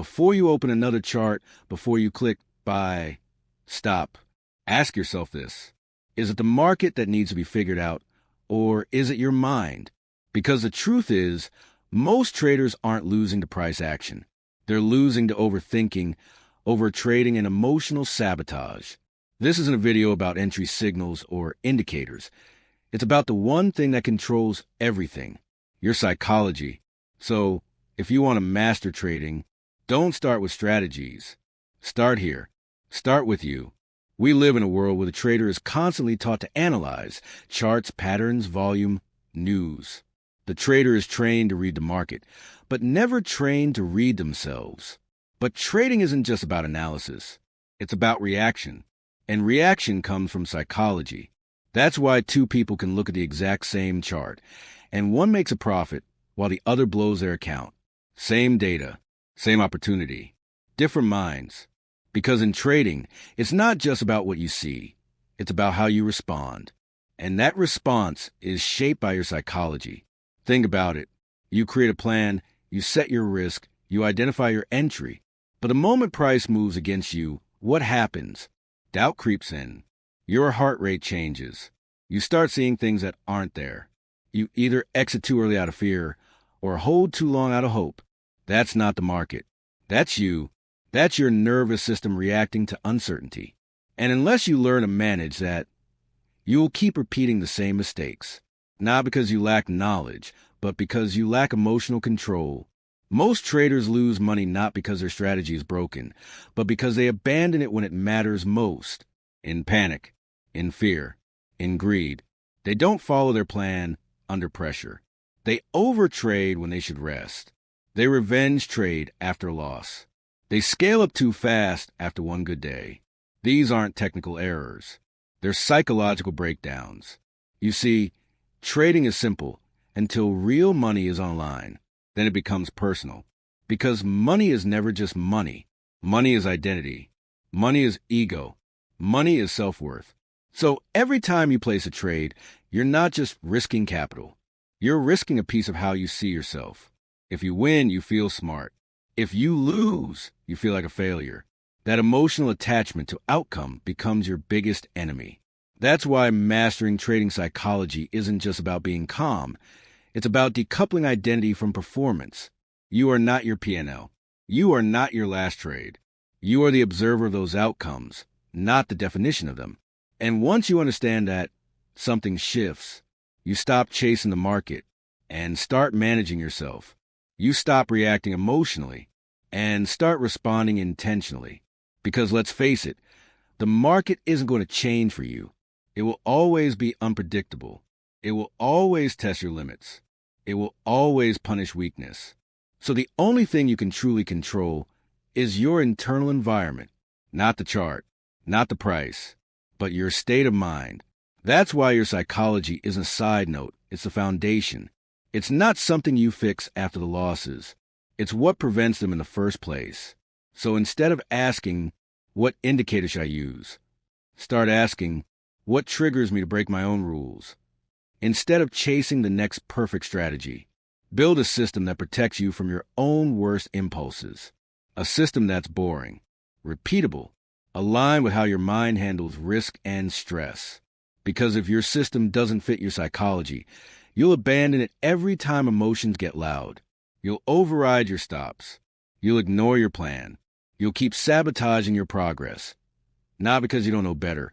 Before you open another chart, before you click buy, stop. Ask yourself this. Is it the market that needs to be figured out, or is it your mind? Because the truth is, most traders aren't losing to price action. They're losing to overthinking, overtrading, and emotional sabotage. This isn't a video about entry signals or indicators. It's about the one thing that controls everything, your psychology. So, if you want to master trading, don't start with strategies. Start here. Start with you. We live in a world where the trader is constantly taught to analyze charts, patterns, volume, news. The trader is trained to read the market, but never trained to read themselves. But trading isn't just about analysis. It's about reaction. And reaction comes from psychology. That's why two people can look at the exact same chart, and one makes a profit while the other blows their account. Same data, same opportunity, different minds. Because in trading, it's not just about what you see. It's about how you respond. And that response is shaped by your psychology. Think about it. You create a plan, you set your risk, you identify your entry. But the moment price moves against you, what happens? Doubt creeps in. Your heart rate changes. You start seeing things that aren't there. You either exit too early out of fear or hold too long out of hope. That's not the market. That's you. That's your nervous system reacting to uncertainty. And unless you learn to manage that, you will keep repeating the same mistakes. Not because you lack knowledge, but because you lack emotional control. Most traders lose money not because their strategy is broken, but because they abandon it when it matters most. In panic, in fear, in greed. They don't follow their plan under pressure. They overtrade when they should rest. They revenge trade after a loss. They scale up too fast after one good day. These aren't technical errors. They're psychological breakdowns. You see, trading is simple until real money is online. Then it becomes personal. Because money is never just money. Money is identity. Money is ego. Money is self-worth. So every time you place a trade, you're not just risking capital. You're risking a piece of how you see yourself. If you win, you feel smart. If you lose, you feel like a failure. That emotional attachment to outcome becomes your biggest enemy. That's why mastering trading psychology isn't just about being calm. It's about decoupling identity from performance. You are not your P&L. You are not your last trade. You are the observer of those outcomes, not the definition of them. And once you understand that, something shifts. You stop chasing the market and start managing yourself. You stop reacting emotionally and start responding intentionally. Because let's face it, the market isn't going to change for you. It will always be unpredictable. It will always test your limits. It will always punish weakness. So the only thing you can truly control is your internal environment, not the chart, not the price, but your state of mind. That's why your psychology isn't a side note. It's the foundation. It's not something you fix after the losses. It's what prevents them in the first place. So instead of asking, what indicator should I use? Start asking, what triggers me to break my own rules? Instead of chasing the next perfect strategy, build a system that protects you from your own worst impulses. A system that's boring, repeatable, aligned with how your mind handles risk and stress. Because if your system doesn't fit your psychology, you'll abandon it every time emotions get loud. You'll override your stops. You'll ignore your plan. You'll keep sabotaging your progress. Not because you don't know better,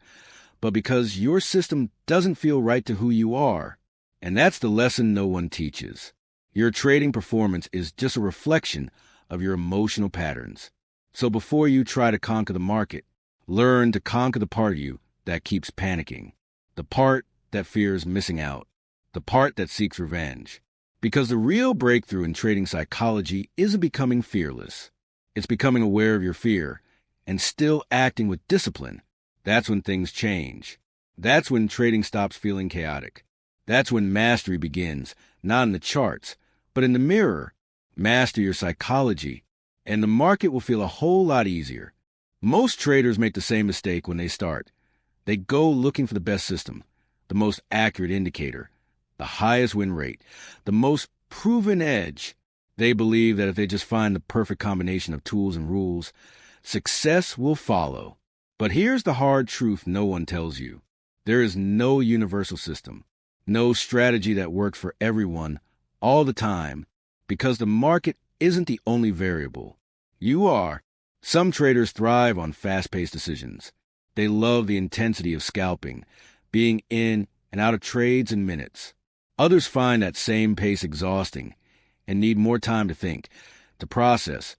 but because your system doesn't feel right to who you are. And that's the lesson no one teaches. Your trading performance is just a reflection of your emotional patterns. So before you try to conquer the market, learn to conquer the part of you that keeps panicking. The part that fears missing out. The part that seeks revenge. Because the real breakthrough in trading psychology isn't becoming fearless. It's becoming aware of your fear and still acting with discipline. That's when things change. That's when trading stops feeling chaotic. That's when mastery begins, not in the charts, but in the mirror. Master your psychology, and the market will feel a whole lot easier. Most traders make the same mistake when they start. They go looking for the best system, the most accurate indicator, the highest win rate, the most proven edge. They believe that if they just find the perfect combination of tools and rules, success will follow. But here's the hard truth no one tells you. There is no universal system, no strategy that works for everyone all the time, because the market isn't the only variable. You are. Some traders thrive on fast-paced decisions. They love the intensity of scalping, being in and out of trades in minutes. Others find that same pace exhausting and need more time to think, to process,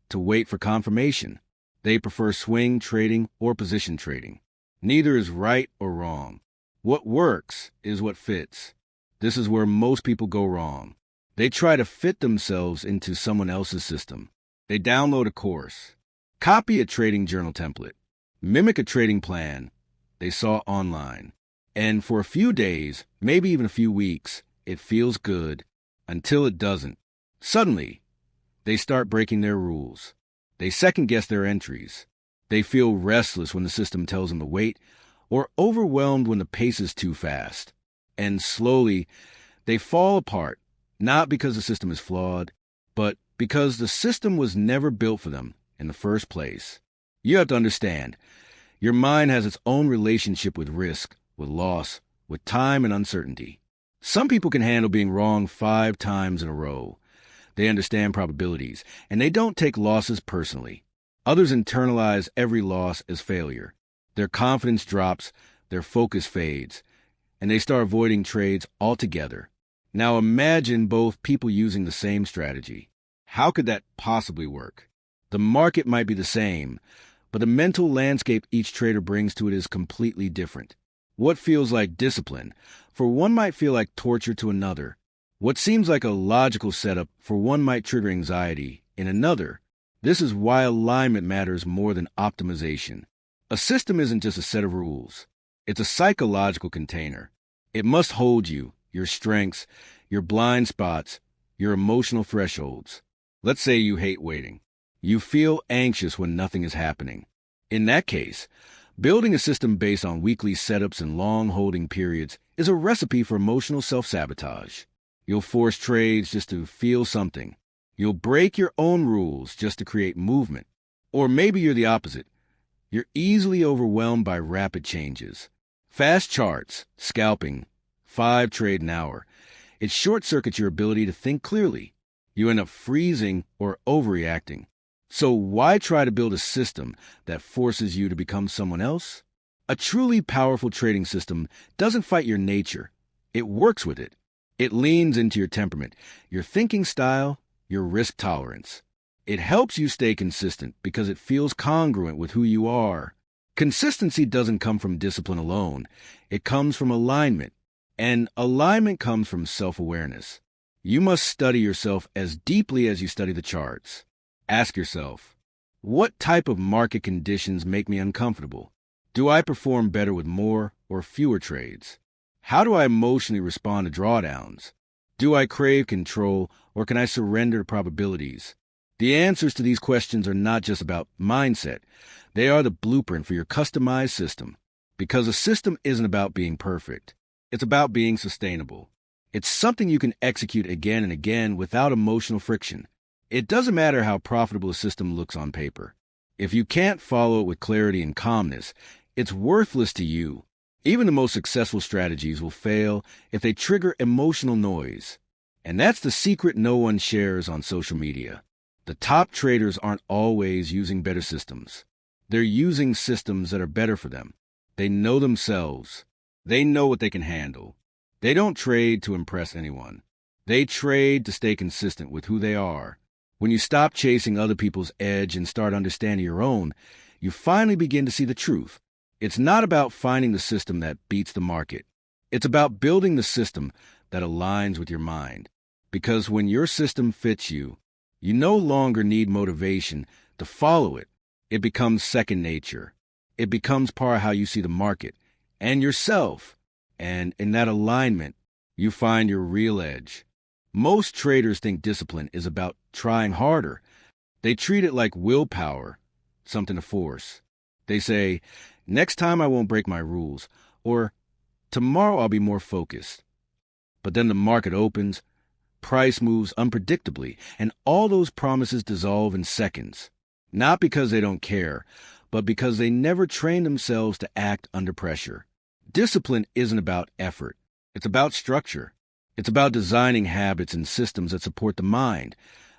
to wait for confirmation. They prefer swing trading or position trading. Neither is right or wrong. What works is what fits. This is where most people go wrong. They try to fit themselves into someone else's system. They download a course, copy a trading journal template, mimic a trading plan they saw online. And for a few days, maybe even a few weeks, it feels good until it doesn't. Suddenly, they start breaking their rules. They second-guess their entries. They feel restless when the system tells them to wait, or overwhelmed when the pace is too fast. And slowly, they fall apart, not because the system is flawed, but because the system was never built for them in the first place. You have to understand, your mind has its own relationship with risk, with loss, with time and uncertainty. Some people can handle being wrong 5 times in a row. They understand probabilities, and they don't take losses personally. Others internalize every loss as failure. Their confidence drops, their focus fades, and they start avoiding trades altogether. Now imagine both people using the same strategy. How could that possibly work? The market might be the same, but the mental landscape each trader brings to it is completely different. What feels like discipline for one might feel like torture to another. What seems like a logical setup for one might trigger anxiety in another. This is why alignment matters more than optimization. A system isn't just a set of rules. It's a psychological container. It must hold you, your strengths, your blind spots, your emotional thresholds. Let's say you hate waiting. You feel anxious when nothing is happening. In that case, building a system based on weekly setups and long holding periods is a recipe for emotional self-sabotage. You'll force trades just to feel something. You'll break your own rules just to create movement. Or maybe you're the opposite. You're easily overwhelmed by rapid changes. Fast charts, scalping, 5 trade an hour. It short-circuits your ability to think clearly. You end up freezing or overreacting. So why try to build a system that forces you to become someone else? A truly powerful trading system doesn't fight your nature. It works with it. It leans into your temperament, your thinking style, your risk tolerance. It helps you stay consistent because it feels congruent with who you are. Consistency doesn't come from discipline alone. It comes from alignment. And alignment comes from self-awareness. You must study yourself as deeply as you study the charts. Ask yourself, what type of market conditions make me uncomfortable? Do I perform better with more or fewer trades? How do I emotionally respond to drawdowns? Do I crave control, or can I surrender to probabilities? The answers to these questions are not just about mindset. They are the blueprint for your customized system. Because a system isn't about being perfect. It's about being sustainable. It's something you can execute again and again without emotional friction. It doesn't matter how profitable a system looks on paper. If you can't follow it with clarity and calmness, it's worthless to you. Even the most successful strategies will fail if they trigger emotional noise. And that's the secret no one shares on social media. The top traders aren't always using better systems. They're using systems that are better for them. They know themselves. They know what they can handle. They don't trade to impress anyone. They trade to stay consistent with who they are. When you stop chasing other people's edge and start understanding your own, you finally begin to see the truth. It's not about finding the system that beats the market. It's about building the system that aligns with your mind. Because when your system fits you, you no longer need motivation to follow it. It becomes second nature. It becomes part of how you see the market and yourself. And in that alignment, you find your real edge. Most traders think discipline is about trying harder. They treat it like willpower, something to force. They say, next time I won't break my rules, or tomorrow I'll be more focused. But then the market opens, Price moves unpredictably, and all those promises dissolve in seconds. Not because they don't care, but because they never train themselves to act under pressure. Discipline isn't about effort. It's about structure. It's about designing habits and systems that support the mind,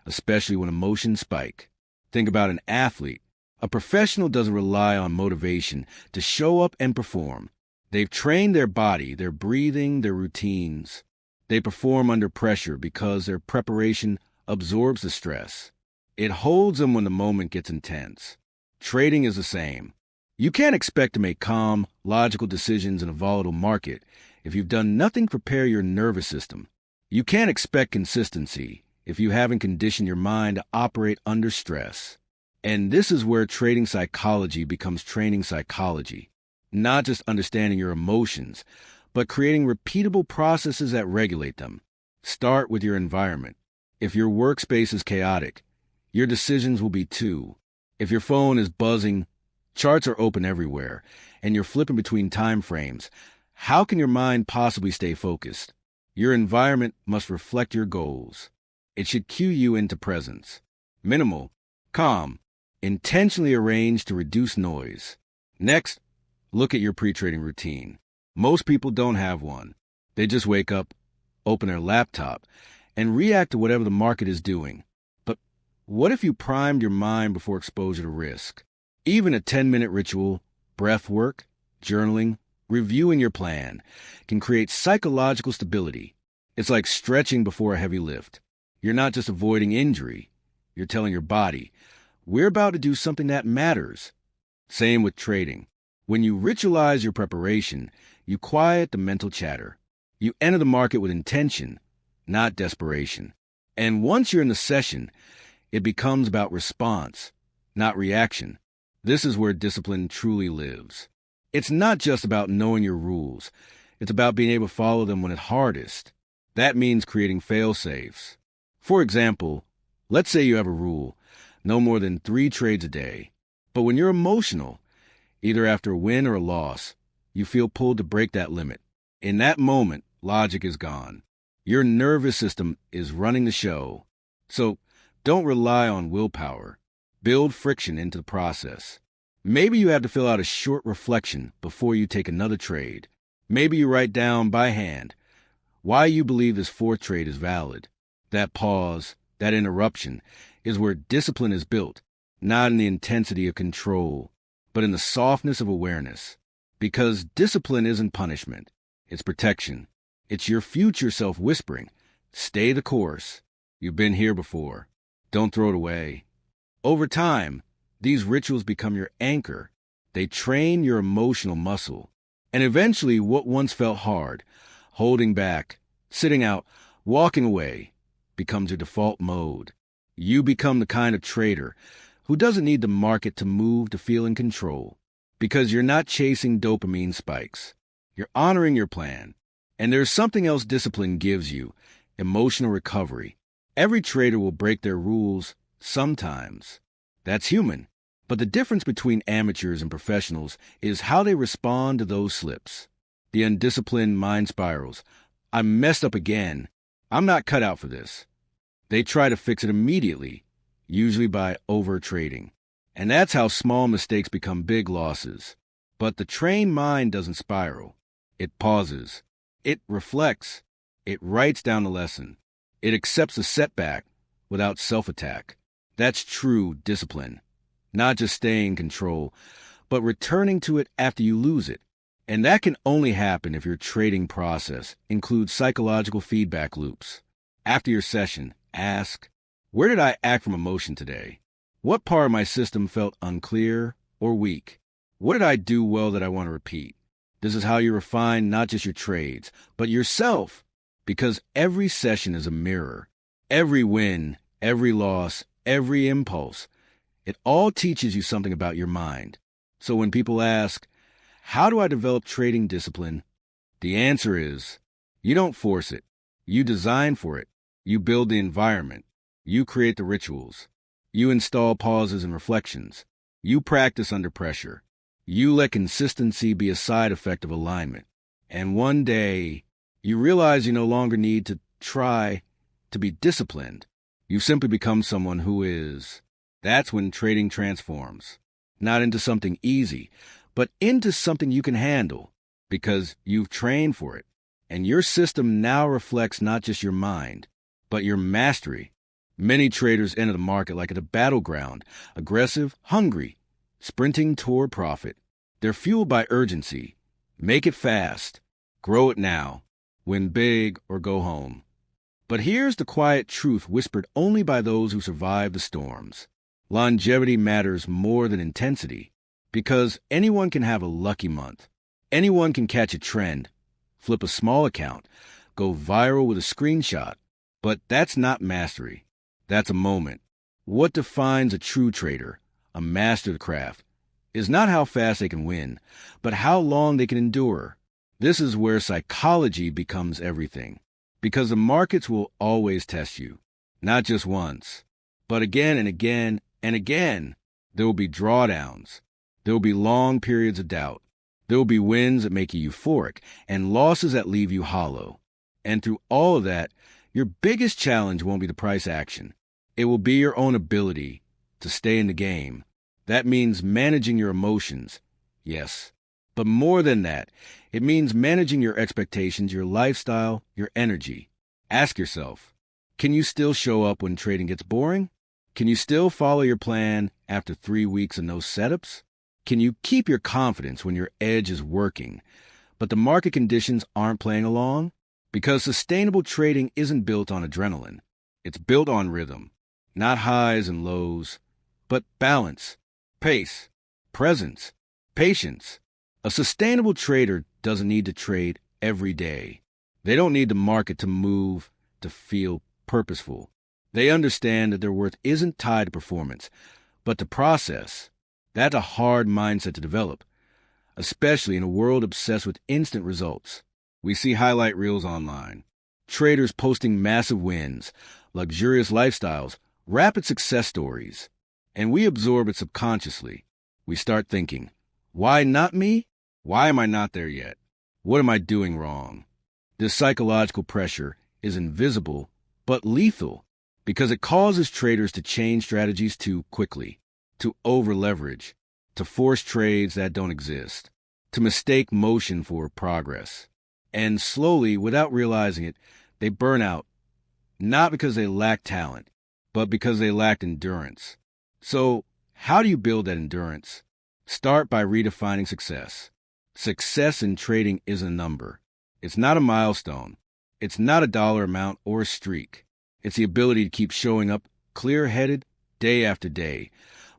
especially when emotions spike. Think about an athlete. A professional doesn't rely on motivation to show up and perform. They've trained their body, their breathing, their routines. They perform under pressure because their preparation absorbs the stress. It holds them when the moment gets intense. Trading is the same. You can't expect to make calm, logical decisions in a volatile market if you've done nothing to prepare your nervous system. You can't expect consistency if you haven't conditioned your mind to operate under stress. And this is where trading psychology becomes training psychology. Not just understanding your emotions, but creating repeatable processes that regulate them. Start with your environment. If your workspace is chaotic, your decisions will be too. If your phone is buzzing, charts are open everywhere, and you're flipping between time frames, how can your mind possibly stay focused? Your environment must reflect your goals. It should cue you into presence. Minimal, calm, intentionally arranged to reduce noise. Next, look at your pre-trading routine. Most people don't have one. They just wake up, open their laptop, and react to whatever the market is doing. But what if you primed your mind before exposure to risk? Even a 10-minute ritual, breath work, journaling, reviewing your plan can create psychological stability. It's like stretching before a heavy lift. You're not just avoiding injury. You're telling your body, we're about to do something that matters. Same with trading. When you ritualize your preparation, you quiet the mental chatter. You enter the market with intention, not desperation. And once you're in the session, it becomes about response, not reaction. This is where discipline truly lives. It's not just about knowing your rules. It's about being able to follow them when it's hardest. That means creating fail-safes. For example, let's say you have a rule, no more than 3 trades a day. But when you're emotional, either after a win or a loss, you feel pulled to break that limit. In that moment, logic is gone. Your nervous system is running the show. So don't rely on willpower. Build friction into the process. Maybe you have to fill out a short reflection before you take another trade. Maybe you write down by hand why you believe this 4th trade is valid. That pause, that interruption, is where discipline is built, not in the intensity of control, but in the softness of awareness. Because discipline isn't punishment. It's protection. It's your future self whispering, stay the course. You've been here before. Don't throw it away. Over time, these rituals become your anchor. They train your emotional muscle. And eventually, what once felt hard, holding back, sitting out, walking away, becomes your default mode. You become the kind of trader who doesn't need the market to move to feel in control. Because you're not chasing dopamine spikes. You're honoring your plan. And there's something else discipline gives you, emotional recovery. Every trader will break their rules sometimes. That's human. But the difference between amateurs and professionals is how they respond to those slips. The undisciplined mind spirals. I messed up again. I'm not cut out for this. They try to fix it immediately, usually by over-trading. And that's how small mistakes become big losses. But the trained mind doesn't spiral. It pauses. It reflects. It writes down the lesson. It accepts the setback without self-attack. That's true discipline. Not just staying in control, but returning to it after you lose it. And that can only happen if your trading process includes psychological feedback loops. After your session, ask, where did I act from emotion today? What part of my system felt unclear or weak? What did I do well that I want to repeat? This is how you refine not just your trades, but yourself. Because every session is a mirror. Every win, every loss, every impulse. It all teaches you something about your mind. So when people ask, how do I develop trading discipline? The answer is, you don't force it. You design for it. You build the environment. You create the rituals. You install pauses and reflections. You practice under pressure. You let consistency be a side effect of alignment. And one day, you realize you no longer need to try. to be disciplined. You simply become someone who is. That's when trading transforms, not into something easy, but into something you can handle, because you've trained for it. And your system now reflects not just your mind, but your mastery. Many traders enter the market like at a battleground, aggressive, hungry, sprinting toward profit. They're fueled by urgency. Make it fast. Grow it now. Win big or go home. But here's the quiet truth whispered only by those who survive the storms. Longevity matters more than intensity, because anyone can have a lucky month. Anyone can catch a trend, flip a small account, go viral with a screenshot. But that's not mastery. That's a moment. What defines a true trader, a master of the craft, is not how fast they can win, but how long they can endure. This is where psychology becomes everything, because the markets will always test you, not just once, but again and again and again. There will be drawdowns. There will be long periods of doubt. There will be wins that make you euphoric and losses that leave you hollow. And through all of that, your biggest challenge won't be the price action. It will be your own ability to stay in the game. That means managing your emotions, yes. But more than that, it means managing your expectations, your lifestyle, your energy. Ask yourself, can you still show up when trading gets boring? Can you still follow your plan after 3 weeks of no setups? Can you keep your confidence when your edge is working, but the market conditions aren't playing along? Because sustainable trading isn't built on adrenaline. It's built on rhythm, not highs and lows, but balance, pace, presence, patience. A sustainable trader doesn't need to trade every day. They don't need the market to move to feel purposeful. They understand that their worth isn't tied to performance, but to process. That's a hard mindset to develop, especially in a world obsessed with instant results. We see highlight reels online, traders posting massive wins, luxurious lifestyles, rapid success stories, and we absorb it subconsciously. We start thinking, why not me? Why am I not there yet? What am I doing wrong? This psychological pressure is invisible but lethal, because it causes traders to change strategies too quickly, to over-leverage, to force trades that don't exist, to mistake motion for progress. And slowly, without realizing it, they burn out, not because they lack talent, but because they lacked endurance. So, how do you build that endurance? Start by redefining success. Success in trading is a number. It's not a milestone. It's not a dollar amount or a streak. It's the ability to keep showing up clear-headed day after day,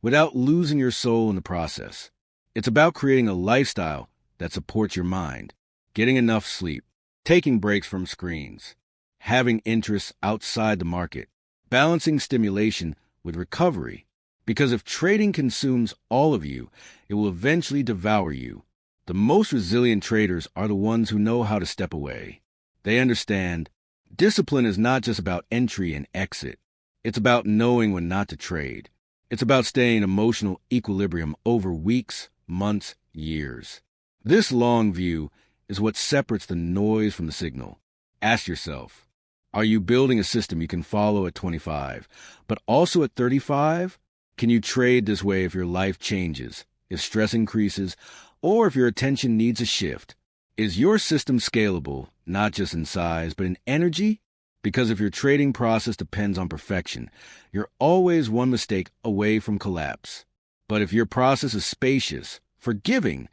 without losing your soul in the process. It's about creating a lifestyle that supports your mind, getting enough sleep, taking breaks from screens, having interests outside the market, balancing stimulation with recovery. Because if trading consumes all of you, it will eventually devour you. The most resilient traders are the ones who know how to step away. They understand discipline is not just about entry and exit. It's about knowing when not to trade. It's about staying in emotional equilibrium over weeks, months, years. This long view is what separates the noise from the signal. Ask yourself, are you building a system you can follow at 25, but also at 35? Can you trade this way if your life changes, if stress increases, or if your attention needs a shift? Is your system scalable, not just in size, but in energy? Because if your trading process depends on perfection, you're always one mistake away from collapse. But if your process is spacious, forgiving,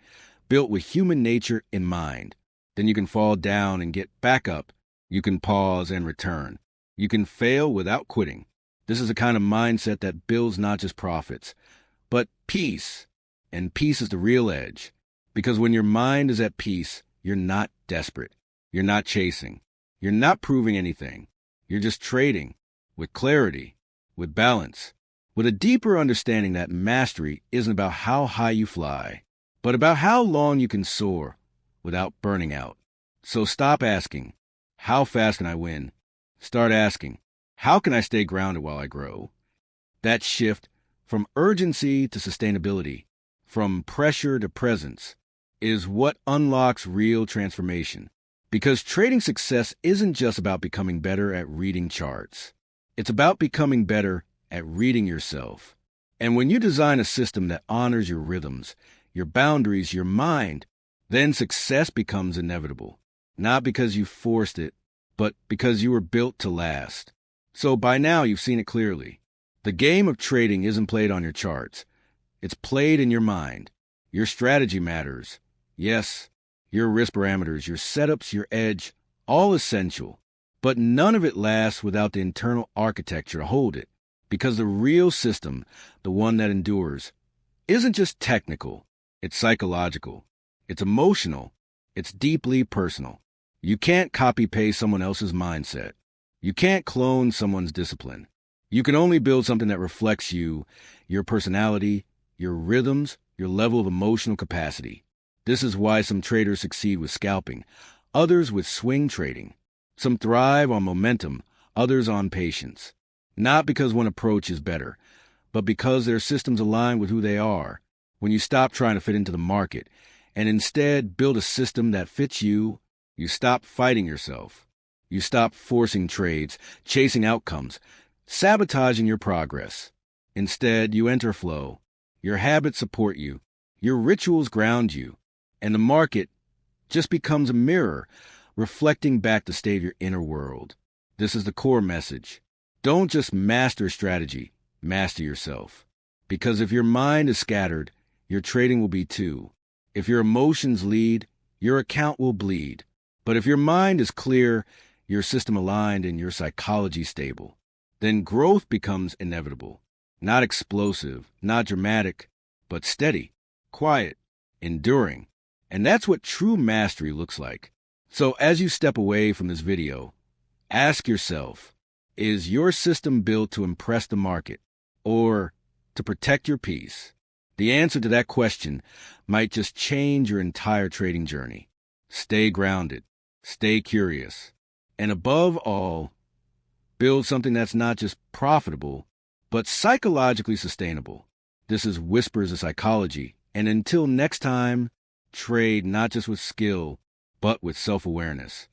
built with human nature in mind, then you can fall down and get back up. You can pause and return. You can fail without quitting. This is a kind of mindset that builds not just profits, but peace. And peace is the real edge. Because when your mind is at peace, you're not desperate. You're not chasing. You're not proving anything. You're just trading with clarity, with balance, with a deeper understanding that mastery isn't about how high you fly, but about how long you can soar without burning out. So stop asking, how fast can I win? Start asking, how can I stay grounded while I grow? That shift from urgency to sustainability, from pressure to presence, is what unlocks real transformation. Because trading success isn't just about becoming better at reading charts. It's about becoming better at reading yourself. And when you design a system that honors your rhythms, your boundaries, your mind, then success becomes inevitable. Not because you forced it, but because you were built to last. So by now you've seen it clearly. The game of trading isn't played on your charts. It's played in your mind. Your strategy matters. Yes, your risk parameters, your setups, your edge, all essential. But none of it lasts without the internal architecture to hold it. Because the real system, the one that endures, isn't just technical. It's psychological. It's emotional. It's deeply personal. You can't copy-paste someone else's mindset. You can't clone someone's discipline. You can only build something that reflects you, your personality, your rhythms, your level of emotional capacity. This is why some traders succeed with scalping, others with swing trading. Some thrive on momentum, others on patience. Not because one approach is better, but because their systems align with who they are. When you stop trying to fit into the market and instead build a system that fits you, you stop fighting yourself. You stop forcing trades, chasing outcomes, sabotaging your progress. Instead, you enter flow. Your habits support you. Your rituals ground you. And the market just becomes a mirror, reflecting back the state of your inner world. This is the core message. Don't just master strategy, master yourself. Because if your mind is scattered, your trading will be too. If your emotions lead, your account will bleed. But if your mind is clear, your system aligned, and your psychology stable, then growth becomes inevitable. Not explosive, not dramatic, but steady, quiet, enduring. And that's what true mastery looks like. So as you step away from this video, ask yourself, is your system built to impress the market or to protect your peace? The answer to that question might just change your entire trading journey. Stay grounded, stay curious, and above all, build something that's not just profitable, but psychologically sustainable. This is Whispers of Psychology, and until next time, trade not just with skill, but with self-awareness.